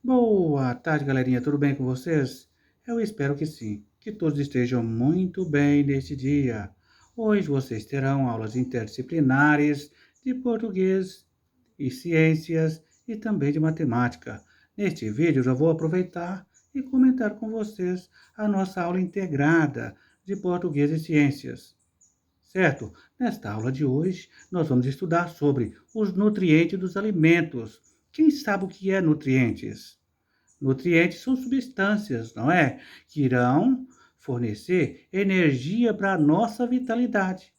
Boa tarde, galerinha. Tudo bem com vocês? Eu espero que sim. Que todos estejam muito bem neste dia. Hoje vocês terão aulas interdisciplinares de português e ciências e também de matemática. Neste vídeo eu já vou aproveitar e comentar com vocês a nossa aula integrada de português e ciências. Certo? Nesta aula de hoje, nós vamos estudar sobre os nutrientes dos alimentos. Quem sabe o que é nutrientes? Nutrientes são substâncias, não é? Que irão fornecer energia para a nossa vitalidade,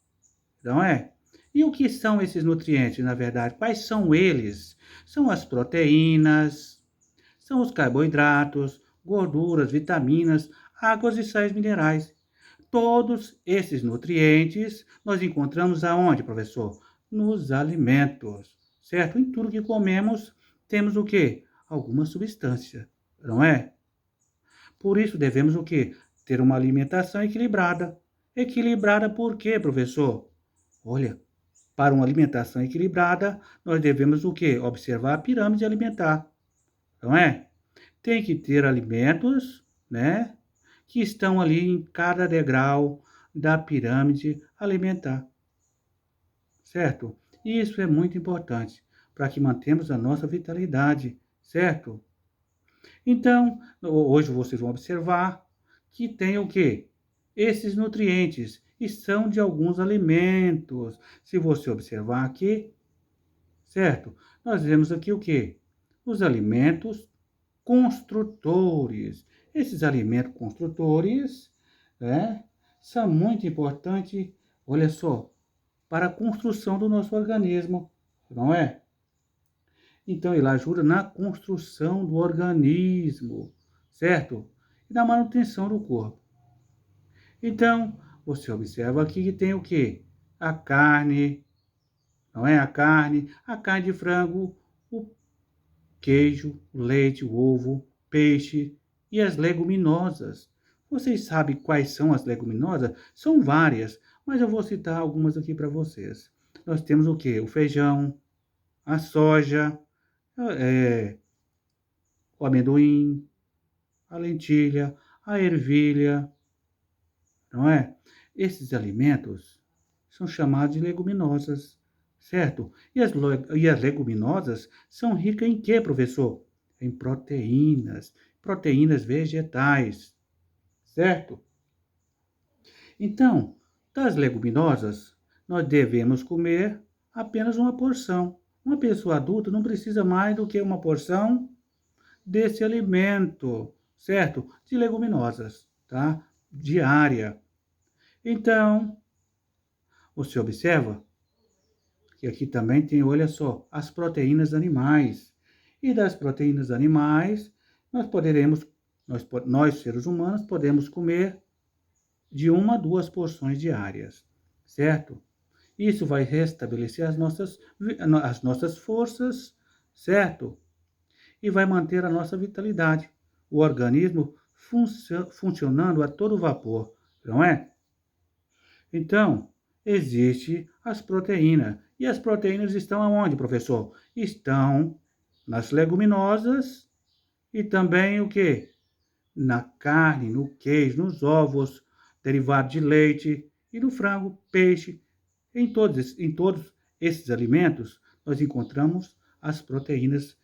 não é? E o que são esses nutrientes, na verdade? Quais são eles? São as proteínas, são os carboidratos, gorduras, vitaminas, águas e sais minerais. Todos esses nutrientes nós encontramos aonde, professor? Nos alimentos, certo? Em tudo que comemos temos o quê? Alguma substância, não é? Por isso devemos o quê? Ter uma alimentação equilibrada. Equilibrada por quê, professor? Olha, para uma alimentação equilibrada, nós devemos o quê? Observar a pirâmide alimentar, não é? Tem que ter alimentos, né, que estão ali em cada degrau da pirâmide alimentar, certo? Isso é muito importante para que mantemos a nossa vitalidade, certo? Então, hoje vocês vão observar que tem o quê? Esses nutrientes e são de alguns alimentos. Se você observar aqui, certo? Nós vemos aqui o quê? Os alimentos construtores. Esses alimentos construtores, né, são muito importantes, olha só, para a construção do nosso organismo, não é? Então, ele ajuda na construção do organismo, certo? E na manutenção do corpo. Então, você observa aqui que tem o quê? A carne, não é? A carne de frango, o queijo, o leite, o ovo, peixe e as leguminosas. Vocês sabem quais são as leguminosas? São várias, mas eu vou citar algumas aqui para vocês. Nós temos o quê? O feijão, a soja, é, o amendoim, a lentilha, a ervilha, não é? Esses alimentos são chamados de leguminosas, certo? E as leguminosas são ricas em quê, professor? Em proteínas, proteínas vegetais, certo? Então, das leguminosas, nós devemos comer apenas uma porção. Uma pessoa adulta não precisa mais do que uma porção desse alimento, certo? De leguminosas, tá? Diária. Então, você observa que aqui também tem, olha só, as proteínas animais. E das proteínas animais, nós seres humanos, podemos comer de 1 a 2 porções diárias, certo? Isso vai restabelecer as nossas forças, certo? E vai manter a nossa vitalidade, o organismo funcionando a todo vapor, não é? Então, existe as proteínas. E as proteínas estão aonde, professor? Estão nas leguminosas e também o quê? Na carne, no queijo, nos ovos, derivados de leite e no frango, peixe. Em todos esses alimentos, nós encontramos as proteínas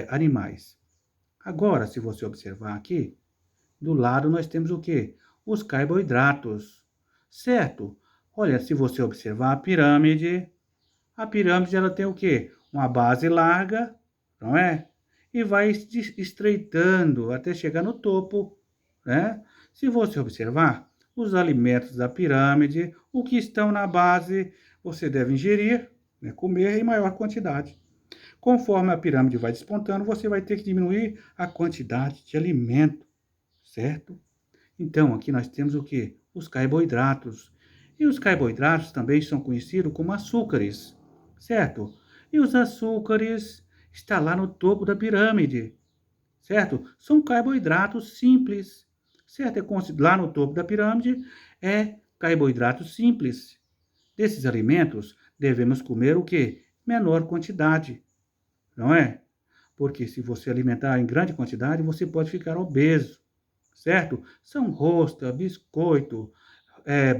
animais. Agora, se você observar aqui, do lado nós temos o quê? Os carboidratos, certo? Olha, se você observar a pirâmide ela tem o quê? Uma base larga, não é? E vai estreitando até chegar no topo, né? Se você observar, os alimentos da pirâmide, o que estão na base, você deve ingerir, né, comer em maior quantidade. Conforme a pirâmide vai despontando, você vai ter que diminuir a quantidade de alimento, certo? Então, aqui nós temos o quê? Os carboidratos. E os carboidratos também são conhecidos como açúcares, certo? E os açúcares estão lá no topo da pirâmide, certo? São carboidratos simples, certo? Lá no topo da pirâmide é carboidrato simples. Desses alimentos, devemos comer o quê? Menor quantidade, não é? porque se você alimentar em grande quantidade, você pode ficar obeso, certo? São rosca, biscoito,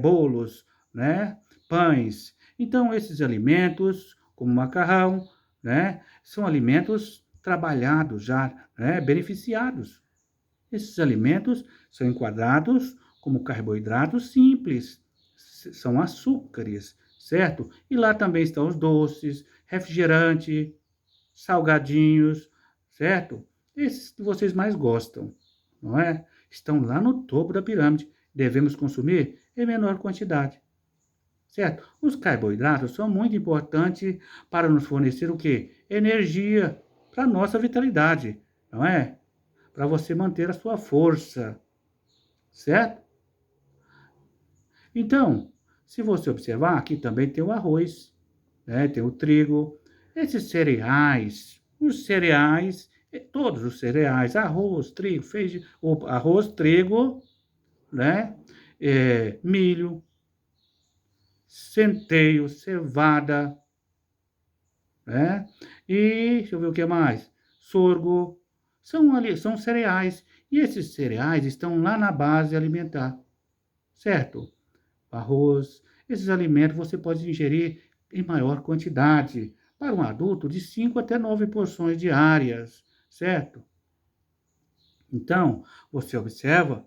bolos, né? Pães. Então, esses alimentos, como macarrão, né? São alimentos trabalhados já, né? Beneficiados. Esses alimentos são enquadrados como carboidratos simples, são açúcares, certo? E lá também estão os doces, refrigerante, salgadinhos, certo? Esses que vocês mais gostam, não é? Estão lá no topo da pirâmide. Devemos consumir em menor quantidade, certo? Os carboidratos são muito importantes para nos fornecer o quê? Energia para a nossa vitalidade, não é? Para você manter a sua força, certo? Então, se você observar, aqui também tem o arroz, né? Tem o trigo, esses cereais, todos os cereais, arroz, trigo, feijão, arroz, trigo, né? Milho, centeio, cevada, né? E deixa eu ver o que mais. Sorgo, são cereais. E esses cereais estão lá na base alimentar, certo? Arroz, esses alimentos você pode ingerir em maior quantidade. Para um adulto, de 5 até 9 porções diárias, certo? Então, você observa,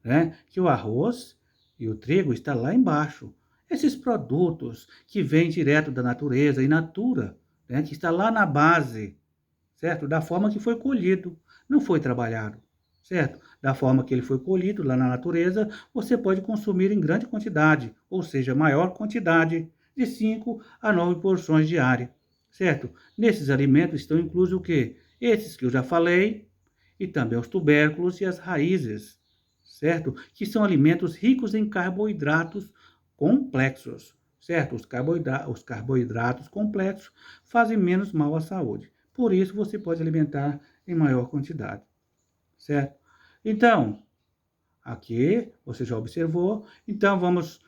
né, que o arroz e o trigo estão lá embaixo. Esses produtos que vêm direto da natureza, in natura, né, que está lá na base, certo? Da forma que foi colhido, não foi trabalhado, certo? Da forma que ele foi colhido lá na natureza, você pode consumir em grande quantidade, ou seja, maior quantidade, de 5 a 9 porções diárias, certo? Nesses alimentos estão inclusos o quê? Esses que eu já falei, e também os tubérculos e as raízes, certo? Que são alimentos ricos em carboidratos complexos, certo? Os carboidratos complexos fazem menos mal à saúde. Por isso, você pode alimentar em maior quantidade, certo? Então, aqui você já observou. Então, vamos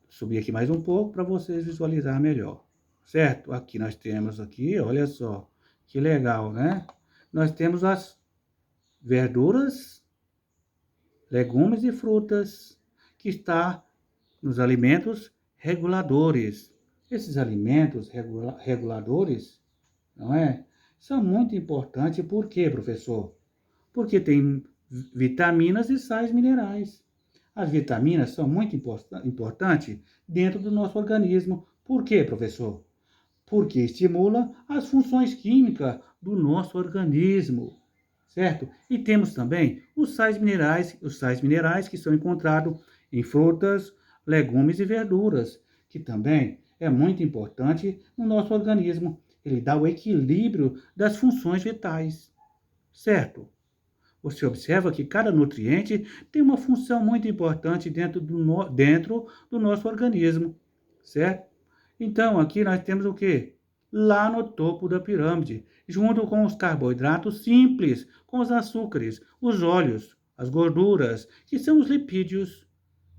subir aqui mais um pouco para vocês visualizar melhor, certo? Aqui nós temos aqui, olha só, que legal, né? Nós temos as verduras, legumes e frutas que está nos alimentos reguladores. Esses alimentos reguladores, não é? São muito importantes. Por quê, professor? Porque tem vitaminas e sais minerais. As vitaminas são muito importantes dentro do nosso organismo. Por quê, professor? Porque estimula as funções químicas do nosso organismo, certo? E temos também os sais minerais que são encontrados em frutas, legumes e verduras, que também é muito importante no nosso organismo. Ele dá o equilíbrio das funções vitais, certo? Você observa que cada nutriente tem uma função muito importante dentro do nosso organismo, certo? Então, aqui nós temos o quê? Lá no topo da pirâmide, junto com os carboidratos simples, com os açúcares, os óleos, as gorduras, que são os lipídios,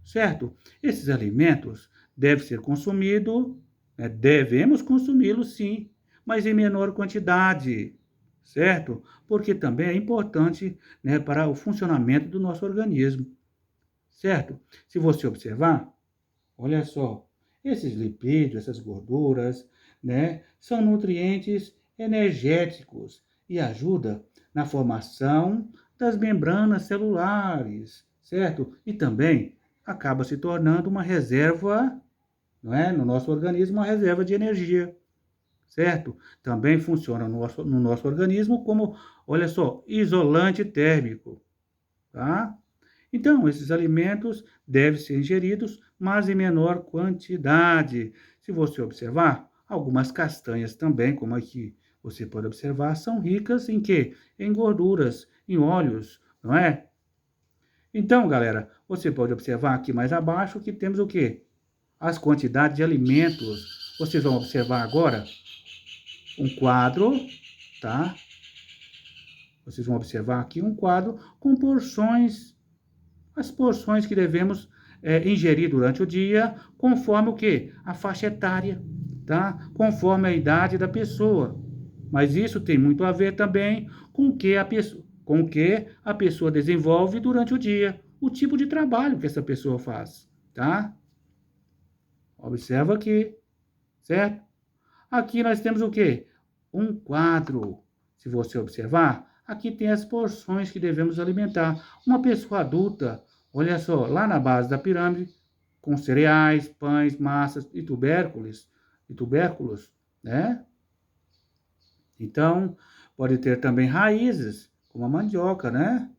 certo? Esses alimentos devem ser consumidos, né? Devemos consumi-los sim, mas em menor quantidade, certo? Porque também é importante, né, para o funcionamento do nosso organismo, certo? Se você observar, olha só, esses lipídios, essas gorduras, né, são nutrientes energéticos e ajudam na formação das membranas celulares, certo? E também acaba se tornando uma reserva, não é, no nosso organismo, uma reserva de energia, certo? Também funciona no nosso organismo como, olha só, isolante térmico, tá? Então, esses alimentos devem ser ingeridos, mas em menor quantidade. Se você observar, algumas castanhas também, como aqui você pode observar, são ricas em quê? Em gorduras, em óleos, não é? Então, galera, você pode observar aqui mais abaixo que temos o quê? As quantidades de alimentos. Vocês vão observar agora um quadro, tá? Vocês vão observar aqui um quadro com porções, as porções que devemos ingerir durante o dia, conforme o quê? A faixa etária, tá? Conforme a idade da pessoa, Mas isso tem muito a ver também com o que a pessoa desenvolve durante o dia, o tipo de trabalho que essa pessoa faz, tá? Observa aqui, certo? Aqui nós temos o quê? Um quadro. Se você observar, aqui tem as porções que devemos alimentar. Uma pessoa adulta, olha só, lá na base da pirâmide, com cereais, pães, massas e tubérculos, né? Então, pode ter também raízes, como a mandioca, né?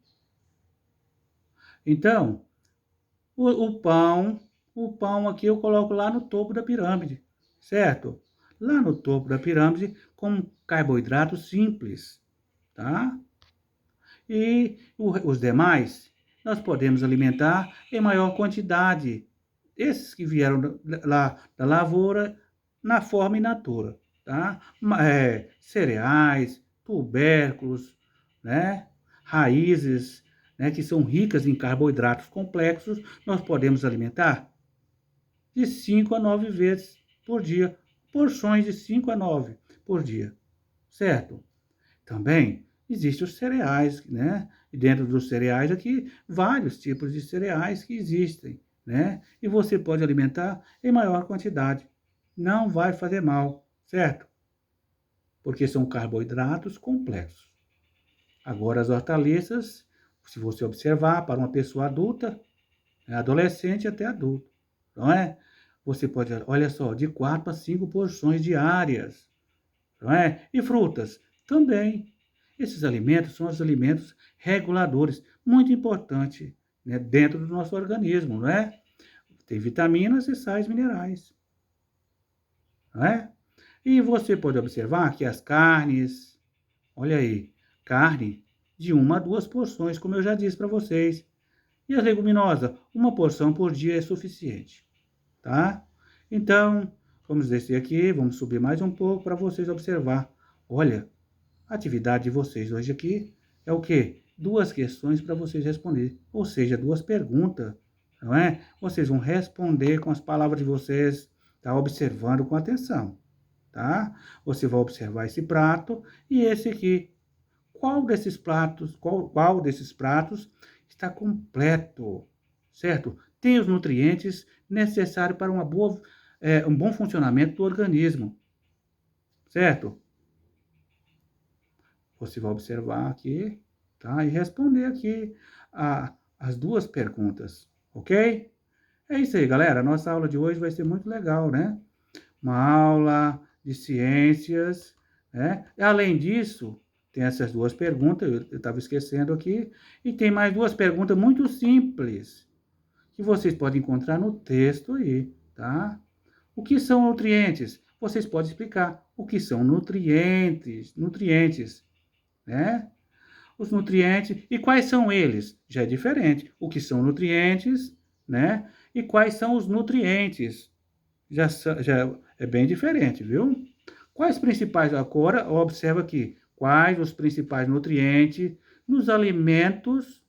Então, o pão aqui eu coloco lá no topo da pirâmide, certo? Lá no topo da pirâmide, com carboidrato simples, tá? E os demais, nós podemos alimentar em maior quantidade. Esses que vieram lá da lavoura, na forma in natura, tá? Cereais, tubérculos, né? Raízes, né? Que são ricas em carboidratos complexos, nós podemos alimentar de 5 a 9 vezes por dia, porções de 5 a 9 por dia, certo? Também existem os cereais, né? E dentro dos cereais aqui, vários tipos de cereais que existem, né? E você pode alimentar em maior quantidade. Não vai fazer mal, certo? Porque são carboidratos complexos. Agora, as hortaliças, se você observar, para uma pessoa adulta, adolescente até adulto, não é? Você pode, olha só, de 4 a 5 porções diárias, não é? E frutas também. Esses alimentos são os alimentos reguladores, muito importante, né, dentro do nosso organismo, não é? Tem vitaminas e sais minerais, não é? E você pode observar que as carnes, olha aí, carne de 1 a 2 porções, como eu já disse para vocês. E as leguminosas, 1 porção por dia é suficiente, tá? Então, vamos descer aqui, vamos subir mais um pouco para vocês observar. Olha, a atividade de vocês hoje aqui é o quê? 2 questões para vocês responder, ou seja, 2 perguntas, não é? Vocês vão responder com as palavras de vocês, tá? Observando com atenção, tá? Você vai observar esse prato e esse aqui. Qual desses pratos está completo, certo? Tem os nutrientes necessários para um bom funcionamento do organismo, certo? Você vai observar aqui, tá? E responder aqui as 2 perguntas, ok? É isso aí, galera. A nossa aula de hoje vai ser muito legal, né? Uma aula de ciências, né? E, além disso, tem essas 2 perguntas, eu estava esquecendo aqui, e tem mais 2 perguntas muito simples, que vocês podem encontrar no texto aí, tá? O que são nutrientes? Vocês podem explicar o que são nutrientes, né? Os nutrientes, e quais são eles? Já é diferente. O que são nutrientes, né? E quais são os nutrientes? Já é bem diferente, viu? Quais principais, agora observa aqui, quais os principais nutrientes nos alimentos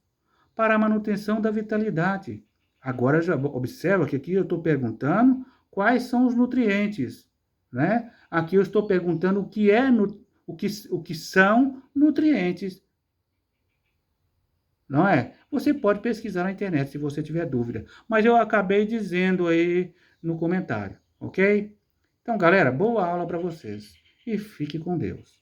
para a manutenção da vitalidade? Agora já observa que aqui eu estou perguntando quais são os nutrientes, né? Aqui eu estou perguntando o que são nutrientes, não é? Você pode pesquisar na internet se você tiver dúvida, mas eu acabei dizendo aí no comentário, ok? Então, galera, boa aula para vocês e fique com Deus.